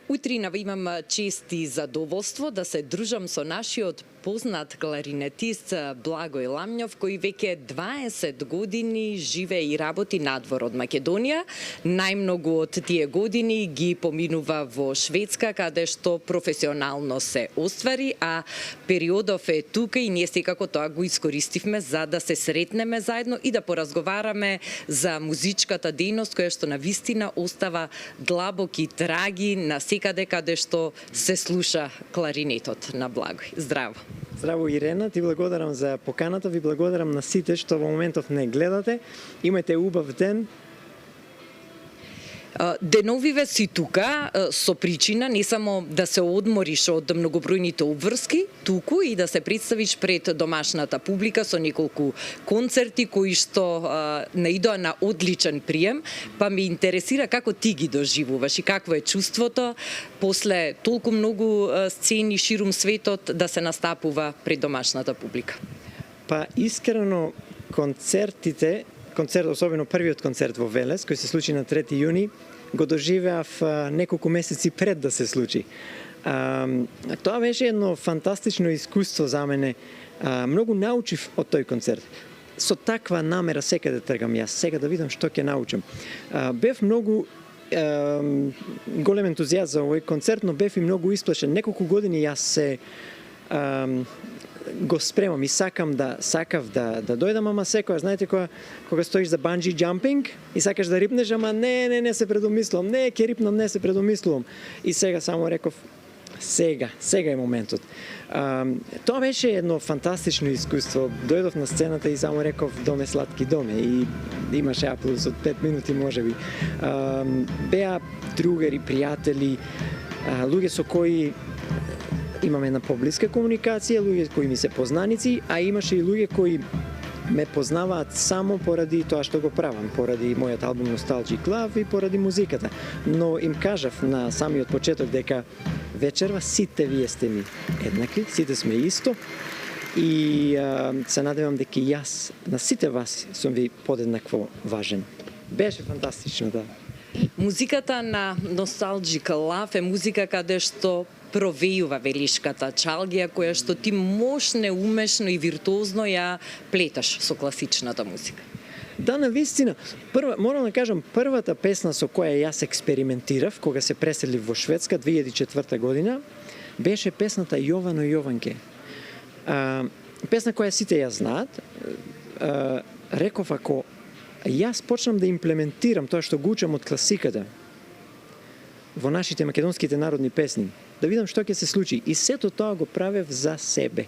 Утринава имам чест и задоволство да се дружам со нашиот познат кларинетист Благој Ламњов, кој веќе 20 години живее и работи надвор од Македонија. Најмногу од тие години ги поминува во Шведска, каде што професионално се оствари, а периодов е тука и ние секако тоа го искористивме за да се сретнеме заедно и да поразговараме за музичката дејност која што навистина остава длабоки траги на секаде каде што се слуша кларинетот на Благој. Здраво! Здраво, Ирена, ти благодарам за поканата, ви благодарам на сите што во моментов не гледате. Имајте убав ден. Деновиве си тука со причина не само да се одмориш од многобројните обврски, туку и да се представиш пред домашната публика со неколку концерти кои што наидоа на одличен прием, па ме интересира како ти ги доживуваш и какво е чувството после толку многу сцени ширум светот да се настапува пред домашната публика. Па искрено концерт, особено првиот концерт во Велес, кој се случи на 3 јуни, го доживеав неколку месеци пред да се случи. Тоа беше едно фантастично искуство за мене. Многу научив од тој концерт. Со таква намера секаде тргам јас, сега да видам што ќе научам. Бев многу голем ентузијаст за овој концерт, но бев и многу исплашен. Неколку години јас се го спремам и сакав да дојдам, ама секоја, знаете кога стоиш за банджи джампинг и сакаш да рипнеш, ама не се предомислувам, ќе рипнам, не се предомислувам. И сега само реков, сега е моментот. Тоа беше едно фантастично искуство. Дојдов на сцената и само реков, доме сладки доме, и имаше аплауз од 5 минути можеби. Беа другари, пријатели, луѓе со кои имаме една поблиска комуникација, луѓе кои ми се познаници, а имаше и луѓе кои ме познаваат само поради тоа што го правам, поради мојот албум Nostalgic Love и поради музиката. Но им кажав на самиот почеток дека вечерва сите вие сте ми еднакви, сите сме исто, и се надевам дека јас на сите вас сум ви подеднакво важен. Беше фантастично, да. Музиката на Nostalgic Love е музика каде што провејува велишката чалгија која што ти мощно, умешно и виртуозно ја плеташ со класичната музика. Да, навистина. Морам да кажам, првата песна со која јас експериментирав кога се преселив во Шведска 2004 година беше песната Јовано Јованке. Песна која сите ја знаат. Реков, ако јас почнам да имплементирам тоа што го учам од класиката во нашите македонските народни песни, да видам што ќе се случи. И сето тоа го правев за себе.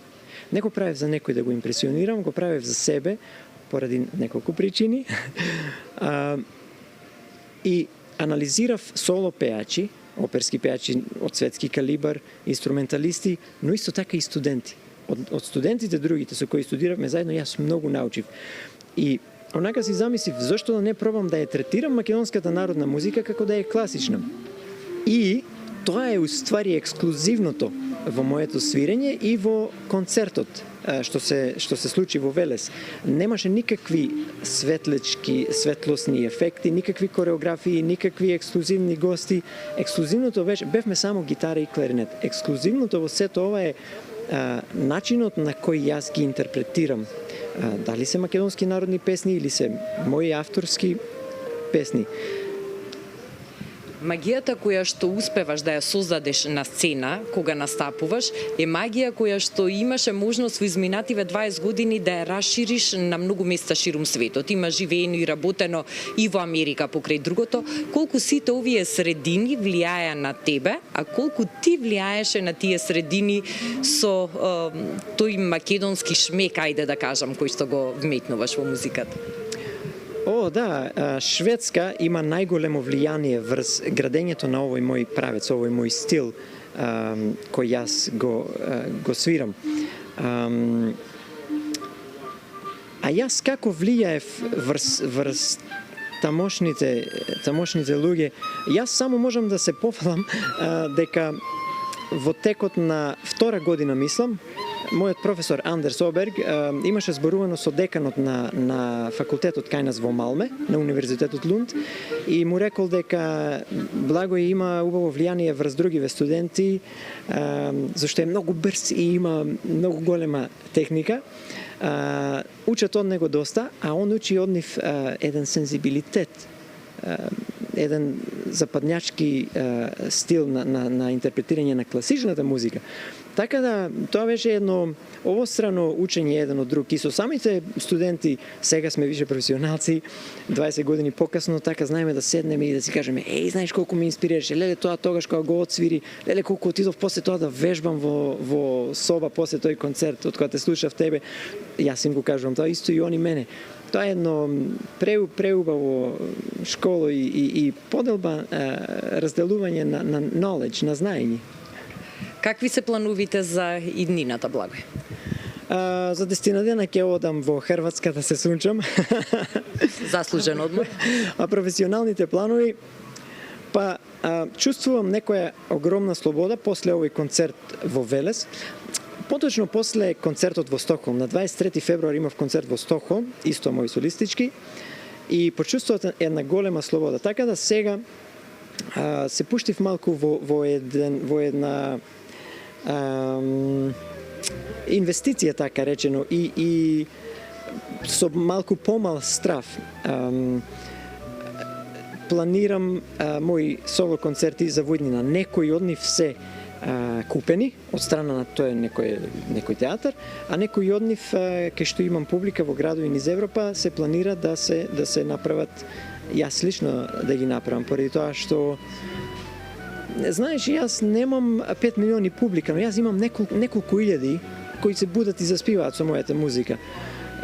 Не го правев за некој да го импресионирам, го правев за себе, поради неколку причини. И анализирав соло пеачи, оперски пеачи од светски калибар, инструменталисти, но исто така и студенти. Од студентите другите со кои студиравме заедно, јас многу научив. И онака си замислив, зашто да не пробам да ја третирам македонската народна музика како да е класична. И тоа е уствари ексклузивното во моето свирење и во концертот што се случи во Велес. Немаше никакви светлосни ефекти, никакви кореографии, никакви ексклузивни гости. Ексклузивното бевме само гитара и кларинет. Ексклузивното во сето ова е начинот на кој јас ги интерпретирам. Дали се македонски народни песни или се мои авторски песни. Магијата која што успеваш да ја создадеш на сцена кога настапуваш е магија која што имаше можност во изминативе 20 години да ја расшириш на многу места ширум светот. Има живеено и работено и во Америка покрај другото. Колку сите овие средини влијаја на тебе, а колку ти влијаеше на тие средини со тој македонски шмек, ајде да кажам, кој што го вметнуваш во музиката? Да, Шведска има најголемо влијание врз градењето на овој мој правец, овој мој стил кој јас го свирам. А јас како влијаев врз тамошните луѓе, јас само можам да се пофалам дека во текот на втора година, мислам, мојот професор Андерс Оберг имаше зборувано со деканот на факултетот кај нас во Малме, на Универзитетот Лунд, и му рекол дека Благој има убаво влијание врз другиве студенти, зашто е многу брз и има многу голема техника. Учат од него доста, а он учи од нив еден сензибилитет, еден западњачки стил на интерпретирање на класичната музика. Така да, тоа беше едно обострано учење еден од друг. И со самите студенти, сега сме више професионалци, 20 години покасно, така знаеме да седнеме и да си кажеме, знаеш колку ме инспирираше, леле тоа тогаш кога го отсвири, леле колку отидов после тоа да вежбам во соба после тој концерт, од кога те слушав тебе, јас им го кажувам, тоа исто и они мене. Тоа е едно преубаво школо и поделба, разделување на knowledge, на знаење. Какви се плановите за иднината, Благој? За 10 дена ќе одам во Хрватска да се сунчам. Заслужен одмор. А професионалните планови, чувствувам некоја огромна слобода после овој концерт во Велес. Поточно после концертот во Стокхолм, на 23 февруар имав концерт во Стокхолм, исто мој солистички, и почувствував една голема слобода. Така да сега се пуштив малку во една инвестиција, така речено, и со малку помал страв. Планирам мои соло концерти за Војднина. Некои од нив се купени од страна на тој некој театар, а некои од нив кај што имам публика во градови низ Европа се планира да се направат, јас лично да ги направам, поради тоа што знаеш, јас немам 5 милиони публика, но јас имам неколку илјади кои се будат и заспиваат со мојата музика.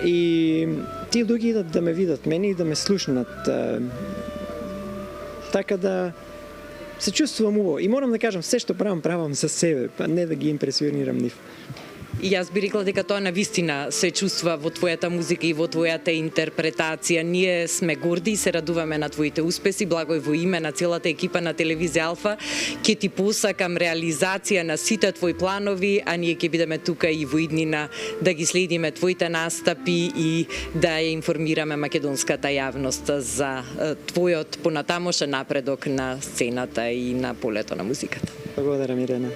И тие луѓе идат да ме видат мене и да ме слушнат. Така да се чувствувам убаво. И морам да кажам, се што правам за себе, па не да ги импресионирам нив. И јас би рекла дека тоа навистина се чувства во твојата музика и во твојата интерпретација. Ние сме горди и се радуваме на твоите успеси. Благој, во име на целата екипа на Телевизија Алфа, ќе ти посакам реализација на сите твои планови, а ние ќе бидеме тука и во иднина да ги следиме твоите настапи и да ја информираме македонската јавност за твојот понатамошен напредок на сцената и на полето на музиката. Благодарам, Ирена.